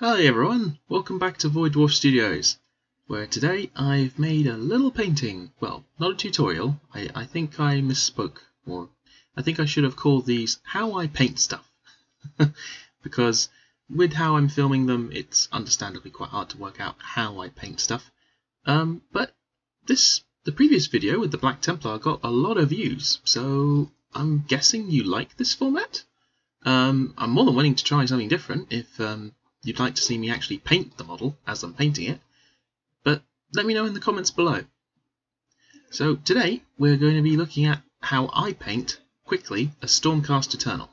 Hi everyone, welcome back to Void Dwarf Studios, where today I've made a little painting. Well, not a tutorial, I think I misspoke, or I think I should have called these How I Paint Stuff, because with how I'm filming them it's understandably quite hard to work out how I paint stuff. But the previous video with the Black Templar got a lot of views, so I'm guessing you like this format? I'm more than willing to try something different if you'd like to see me actually paint the model as I'm painting it, but let me know in the comments below. So today we're going to be looking at how I paint quickly a Stormcast Eternal.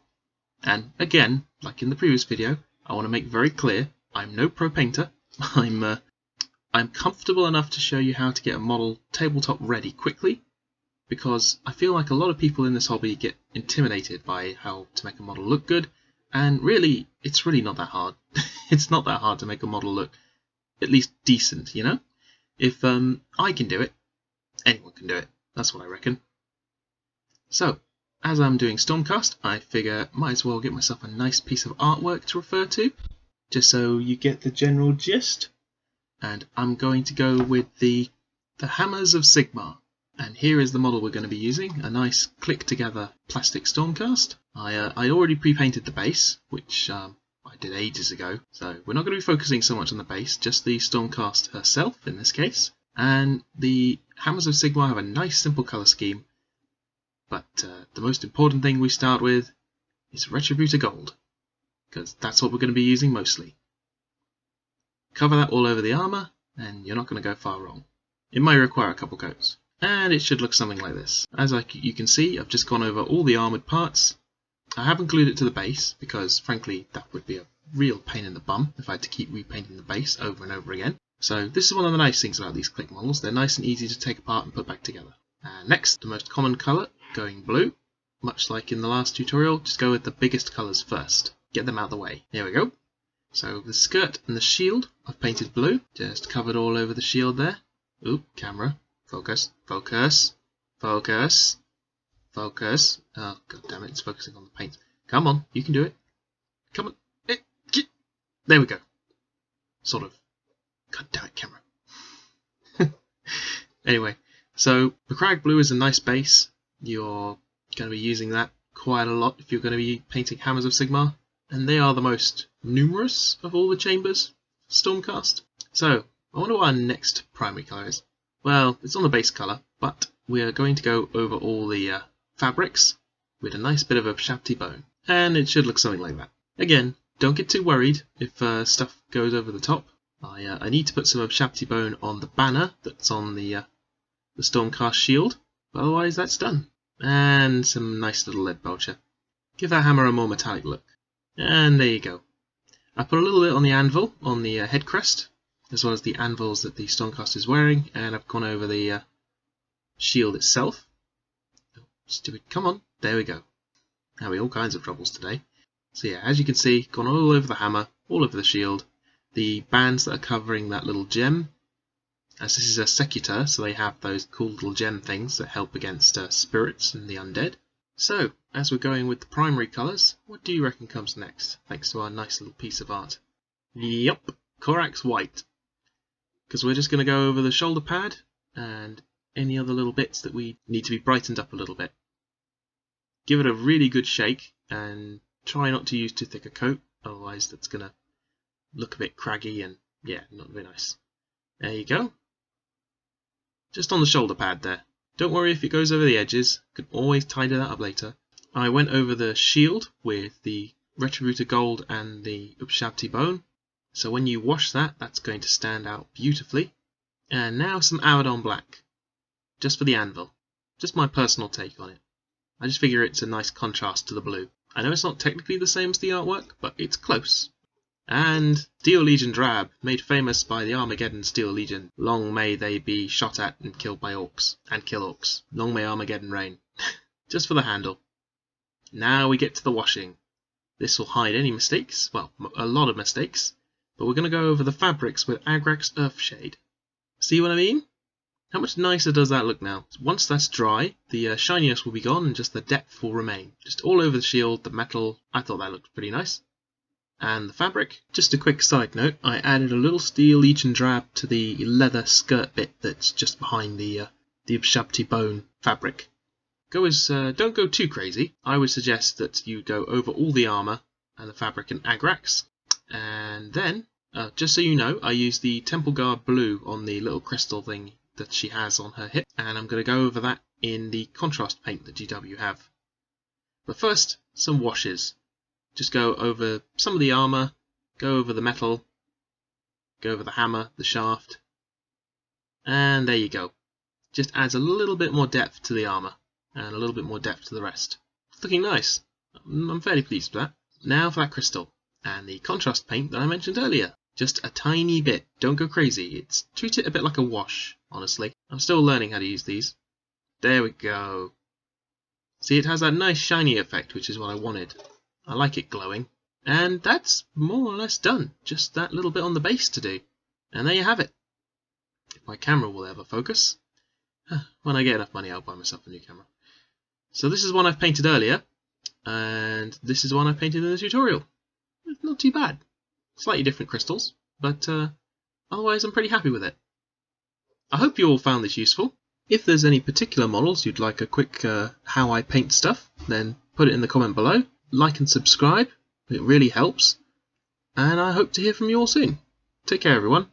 And again, like in the previous video, I want to make very clear I'm no pro painter. I'm comfortable enough to show you how to get a model tabletop ready quickly, because I feel like a lot of people in this hobby get intimidated by how to make a model look good, and really, it's really not that hard. It's not that hard to make a model look at least decent, you know? If I can do it, anyone can do it. That's what I reckon. So, as I'm doing Stormcast, I figure might as well get myself a nice piece of artwork to refer to, just so you get the general gist. And I'm going to go with the Hammers of Sigmar. And here is the model we're going to be using, a nice click-together plastic Stormcast. I already pre-painted the base, which I did ages ago, so we're not going to be focusing so much on the base, just the Stormcast herself in this case. And the Hammers of Sigmar have a nice simple colour scheme, but the most important thing we start with is Retributor Gold, because that's what we're going to be using mostly. Cover that all over the armour, and you're not going to go far wrong. It may require a couple coats. And it should look something like this. As you can see, I've just gone over all the armoured parts. I haven't glued it to the base, because frankly that would be a real pain in the bum if I had to keep repainting the base over and over again. So this is one of the nice things about these click models, they're nice and easy to take apart and put back together. Next, the most common colour, going blue. Much like in the last tutorial, just go with the biggest colours first. Get them out of the way. Here we go. So the skirt and the shield I've painted blue, just covered all over the shield there. Oop, camera. Focus, focus, focus, focus. Oh, god damn it, it's focusing on the paint. Come on, you can do it. Come on. There we go. Sort of. God damn it, camera. Anyway, so MACRAGGE blue is a nice base. You're going to be using that quite a lot if you're going to be painting Hammers of Sigmar. And they are the most numerous of all the chambers for Stormcast. So, I wonder what our next primary colour is. Well, it's on the base colour, but we are going to go over all the fabrics with a nice bit of a shabty bone. And it should look something like that. Again, don't get too worried if stuff goes over the top. I need to put some of shabty bone on the banner that's on the Stormcast shield, but otherwise that's done. And some nice little lead belcher. Give that hammer a more metallic look. And there you go. I put a little bit on the anvil, on the head crest, as well as the anvils that the Stormcast is wearing, and I've gone over the shield itself. Oh, stupid, come on, there we go. Having all kinds of troubles today. So yeah, as you can see, gone all over the hammer, all over the shield. The bands that are covering that little gem, as this is a secutor, so they have those cool little gem things that help against spirits and the undead. So, as we're going with the primary colours, what do you reckon comes next, thanks to our nice little piece of art? Yup, CORAX white. Because we're just going to go over the shoulder pad and any other little bits that we need to be brightened up a little bit. Give it a really good shake and try not to use too thick a coat, otherwise that's going to look a bit craggy and yeah, not very nice. There you go. Just on the shoulder pad there. Don't worry if it goes over the edges, you can always tidy that up later. I went over the shield with the Retributor Gold and the Upshabti Bone. So when you wash that, that's going to stand out beautifully. And now some Abaddon Black, just for the anvil. Just my personal take on it. I just figure it's a nice contrast to the blue. I know it's not technically the same as the artwork, but it's close. And Steel Legion Drab, made famous by the Armageddon Steel Legion. Long may they be shot at and killed by orcs, and kill orcs. Long may Armageddon reign. Just for the handle. Now we get to the washing. This will hide any mistakes, well, a lot of mistakes. But we're going to go over the fabrics with Agrax Earthshade. See what I mean? How much nicer does that look now? Once that's dry, the shininess will be gone and just the depth will remain. Just all over the shield, the metal. I thought that looked pretty nice. and the fabric. Just a quick side note, I added a little steel Legion drab to the leather skirt bit that's just behind the Ushabti bone fabric. Don't go too crazy. I would suggest that you go over all the armour and the fabric and agrax, and then, just so you know, I use the Temple Guard blue on the little crystal thing that she has on her hip, and I'm going to go over that in the contrast paint that GW have. But first, some washes. Just go over some of the armour, go over the metal, go over the hammer, the shaft, and there you go. Just adds a little bit more depth to the armour, and a little bit more depth to the rest. It's looking nice. I'm fairly pleased with that. Now for that crystal, and the contrast paint that I mentioned earlier. Just a tiny bit, don't go crazy. Treat it a bit like a wash, honestly. I'm still learning how to use these. There we go. See, it has that nice shiny effect, which is what I wanted. I like it glowing. And that's more or less done. Just that little bit on the base to do. And there you have it. If my camera will ever focus. When I get enough money, I'll buy myself a new camera. So this is one I've painted earlier. And this is one I painted in the tutorial. It's not too bad. Slightly different crystals, but otherwise I'm pretty happy with it. I hope you all found this useful. If there's any particular models you'd like a quick how I paint stuff, then put it in the comment below. Like and subscribe, it really helps. And I hope to hear from you all soon. Take care everyone.